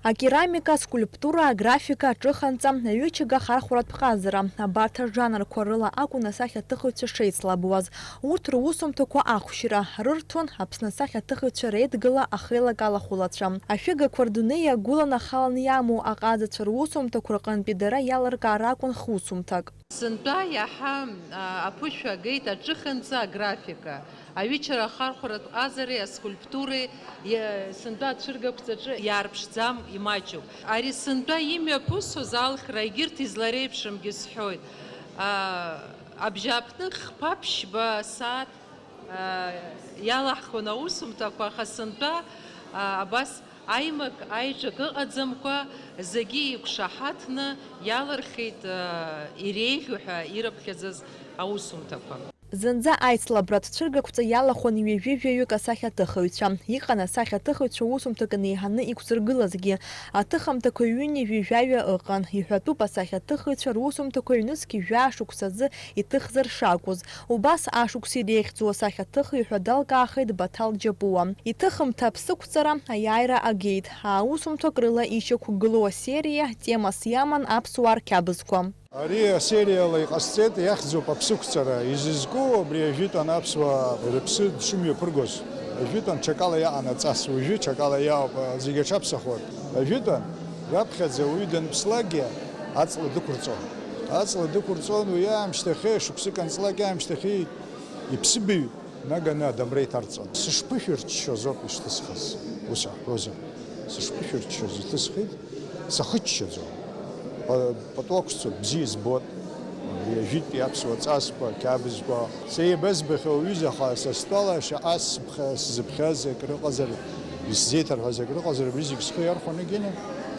А керамика, скульптура, графика, ҿыханҵа, аҩычага хархәаратә ҟазара, абарҭ ажанрқәа рыла акәын асахьаҭыхыҩцәа шеицлабуаз. Урҭ русумҭақәа ахәшьра рырҭон Аԥсны асахьаҭыхыҩцәа реидгыла ахеилагала хәылацәа. Ашәыгақәа рдунеи иагәыланы ахаланы иамоу аҟазацәа русумҭақәа рҟынтәи дара иалыркаар акәын хусумҭак. Сынтәа иаҳа аԥышәа агеит аҿыханҵа, аграфика. Аҩычара ахархәаратә ҟазареи, аскульптуреи сынтәа ацәыргақәҵаҿы иаарԥшӡам, имаҷуп. Ари сынтәа имҩаԥысуаз алхра егьырҭ излареиԥшымгьы сҳәоит. Абжьааԥны хԥа-ԥшьба сааҭ иалаҳхон аусумҭақәа, аха сынтәа абас аимак аиҿак ыҟаӡамкәа зегьы иқәшаҳаҭны иалырхит иреиӷьу ҳәа ирыԥхьаӡаз аусумҭақәа. Зынӡа аицлабра ҭцәыргақәҵа иалахәын ҩажәи-жәаҩык асахьаҭыхыҩцәа. Иҟан асахьаҭыхыҩцәа усумҭак неиҳаны иқәзыргылазгьы. Аҭыхамҭақәа ҩынҩажәи-жәаҩа ыҟан. Иҳәатәуп асахьаҭыхыҩцәа русумҭақәа ҩнызқьи жәа-шықәсазы иҭыхзар шакәыз. Убас ашықәс иреиӷьӡоу асахьаҭыхыҩ ҳәа далкаахеит Баҭал Џьапуа. Иҭыхымҭа аԥсықәҵара аиааира агеит. Аусумҭак рыла ишьақәгылоу асериа темас иаман аԥсуаа рқьабзқәа. Ари асериала иҟасҵеит иахьӡуп аԥсықәҵара. Изызку абри ажәытәан аԥсуаа рыԥсы дшымҩаԥыргоз. Ажәытәан ҽакала иаҟан аҵас, уажәы ҽакала иаауп, зегьы аҽаԥсахуеит. Ажәытәан раԥхьаӡа уаҩы данԥслакгьы аҵла дықәырҵон. Аҵла дықәырҵон уи аамышьҭахьы, шықәсык анҵлак аамышьҭахьы иԥсыбаҩ наганы адамра иҭарҵон. Сышԥышәырччоз ауп ишҭысхыз. Ус аҳәозар. Сышԥышәырччоз иҭысхит, сахыччаӡом. Патуақәсцоит, бзиа збот, ажәитәи аԥсуа ҵасқәа, қьабзқәа. Сеибызбахьоу аҩызаха са стәала шаҟа сзыԥхьаз акыр ыҟазар, исзеиҭарҳәаз акыр ыҟазар, абри зегьы схы иархәаны егьины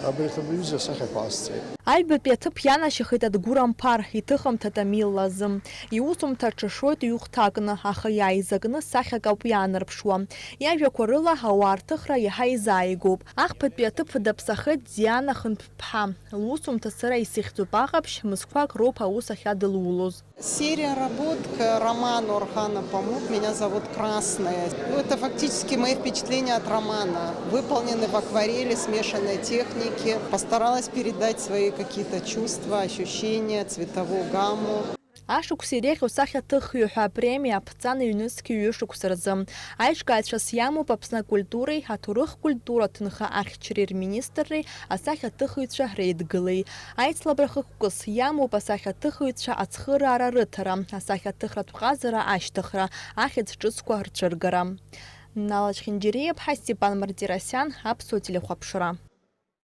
абри аҩыза асахьақәа ҟасҵеит. Аҩбатәи аҭыԥ ианашьахеит Адгәыр Амԥар, иҭыхымҭа Тамилла азы. Иусумҭа ҿашоит иухәҭакны, аха иааизакны сахьак ауп иаанарԥшуа. Иажәақәа рыла ауаа рҭыхра иаҳа изааигәоуп. Ахԥатәи аҭыԥ даԥсахеит Диана Хынтә-ԥҳа. Лусумҭа сара исихьӡоуп аҟаԥшь, мызқәак роуп аус ахьадылулоз. Серия работ к роману Орхана Памук «Меня зовут Красная». Это фактически мои впечатления от романа. Выполнены в акварели смешанной техники. Постаралась передать свои какие-то чувства, ощущения, цветовую гамму. Ашықәс иреиӷьу сахьаҭыхҩы ҳәа апремиа аԥҵан ҩнызқьи ҩышықәса рзы. Аиҿкааҩцәас иамоуп Аԥсны акультуреи, аҭоурых культура ҭынха ахьчареи рминистрреи, асахьаҭыхыҩцәа реидгылеи. Аицлабра хықәкыс иамоуп асахьаҭыхыҩцәа ацхыраара рыҭара, асахьаҭыхратә ҟазара ашьҭыхра, ахьӡ ҿыцқәа рцәыргара. Нала Чхинџьириаԥҳа, Степан Мартиросиан, Аԥсуа телехәаԥшра.